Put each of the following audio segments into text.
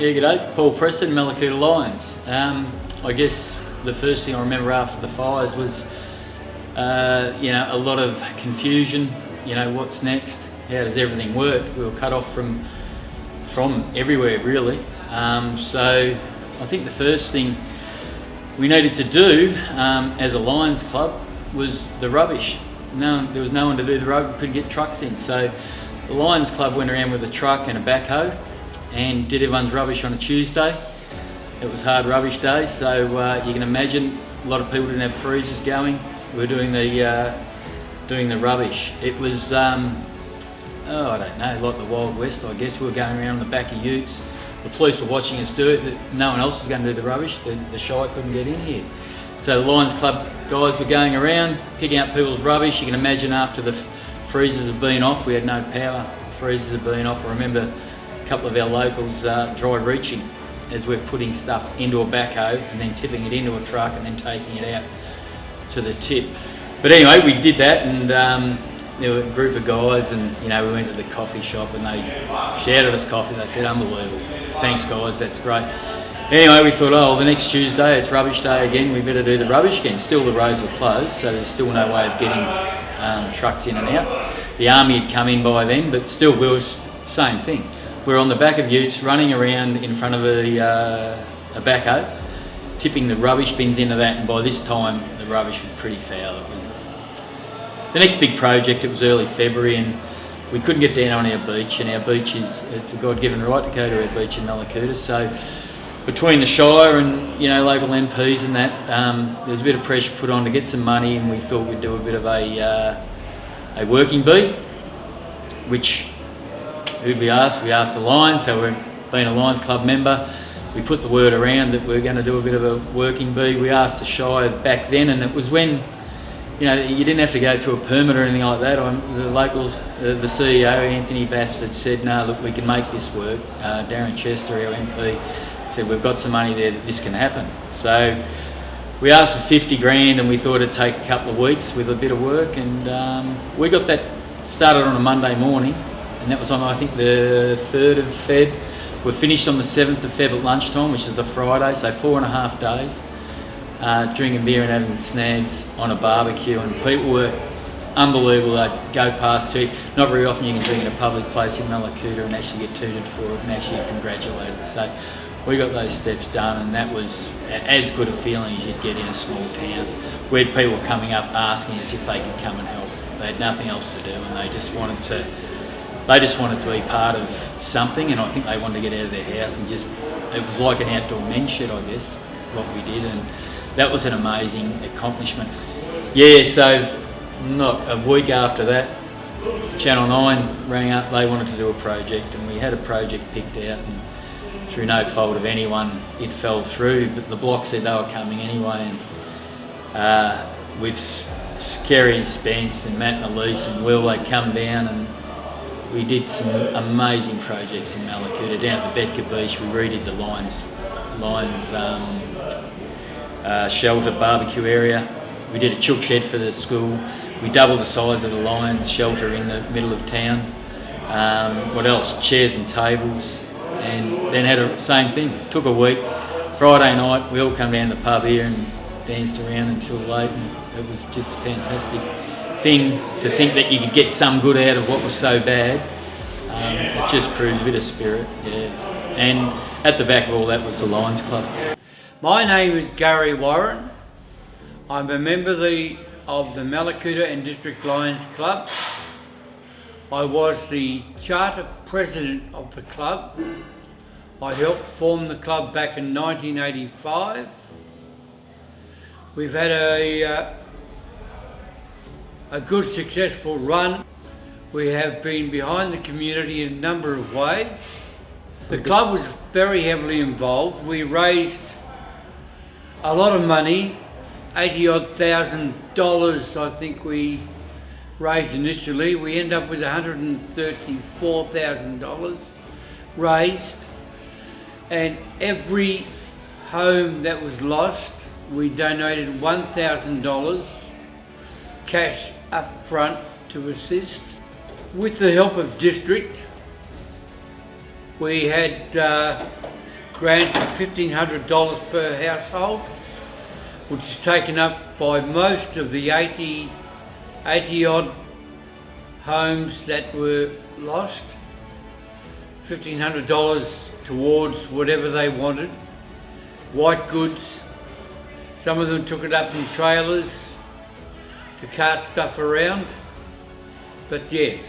Yeah, g'day. Paul Preston, Mallacoota Lions. I guess the first thing I remember after the fires was, a lot of confusion. What's next? How does everything work? We were cut off from everywhere, really. So I think the first thing we needed to do as a Lions club was the rubbish. There was no one to do the rubbish. We couldn't get trucks in. So the Lions club went around with a truck and a backhoe and did everyone's rubbish on a Tuesday. It was hard rubbish day, so you can imagine a lot of people didn't have freezers going. We were doing the rubbish. It was I don't know, like the Wild West, I guess. We were going around on the back of utes. The police were watching us do it. No one else was going to do the rubbish. The Shire couldn't get in here. So the Lions Club guys were going around picking up people's rubbish. You can imagine after the freezers had been off, we had no power. The freezers had been off. I remember a couple of our locals dry reaching as we're putting stuff into a backhoe and then tipping it into a truck and then taking it out to the tip. But anyway, we did that, and there were a group of guys, and we went to the coffee shop and they shouted us coffee. They said, "Unbelievable, thanks guys, that's great." Anyway, we thought, the next Tuesday it's rubbish day again, we better do the rubbish again. Still the roads were closed, so there's still no way of getting trucks in and out. The army had come in by then, but still we were same thing. We're on the back of utes running around in front of a backhoe, tipping the rubbish bins into that, and by this time the rubbish was pretty foul. It was the next big project. It was early February and we couldn't get down on our beach, and our beach it's a God-given right to go to our beach in Mallacoota. So between the Shire and local MPs and that, there was a bit of pressure put on to get some money, and we thought we'd do a bit of a working bee, which who'd we asked? We asked the Lions. So we're being a Lions Club member, we put the word around that we're going to do a bit of a working bee. We asked the Shire back then, and it was when you didn't have to go through a permit or anything like that. The locals, the CEO Anthony Basford said, "No, look, we can make this work." Darren Chester, our MP, said, "We've got some money there that this can happen." So we asked for 50 grand, and we thought it'd take a couple of weeks with a bit of work, and we got that started on a Monday morning, and that was on, I think, the 3rd of Feb. We're finished on the 7th of Feb at lunchtime, which is the Friday, so 4.5 days. Drinking beer and having snags on a barbecue, and people were unbelievable. They'd go past to, not very often you can drink in a public place in Mallacoota and actually get tooted for it and actually get congratulated. So we got those steps done, and that was as good a feeling as you'd get in a small town. We had people coming up asking us if they could come and help. They had nothing else to do, and they just wanted to be part of something, and I think they wanted to get out of their house and it was like an outdoor men's shed, I guess, what we did, and that was an amazing accomplishment. Yeah, so not a week after that, Channel 9 rang up. They wanted to do a project, and we had a project picked out, and through no fault of anyone, it fell through. But the block said they were coming anyway, and with Kerry and Spence and Matt and Elise and Will, they'd come down, and we did some amazing projects in Mallacoota. Down at the Betka Beach, we redid the Lions shelter barbecue area. We did a chook shed for the school. We doubled the size of the Lions shelter in the middle of town. What else? Chairs and tables, and then had a same thing. It took a week. Friday night, we all come down to the pub here and danced around until late, and it was just a fantastic thing to think that you could get some good out of what was so bad. It just proves a bit of spirit, yeah. And at the back of all that was the Lions Club. My name is Gary Warren. I'm a member of the Mallacoota and District Lions Club. I was the charter president of the club. I helped form the club back in 1985. We've had a good successful run. We have been behind the community in a number of ways. The club was very heavily involved. We raised a lot of money, $80,000 I think we raised initially. We ended up with $134,000 raised, and every home that was lost, we donated $1,000 cash up front to assist. With the help of District, we had grant of $1,500 per household, which is taken up by most of the 80 odd homes that were lost. $1,500 towards whatever they wanted. White goods. Some of them took it up in trailers to cart stuff around. But yes,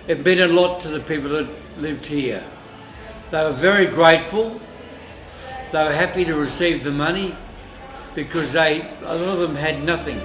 it meant a lot to the people that lived here. They were very grateful. They were happy to receive the money because a lot of them had nothing.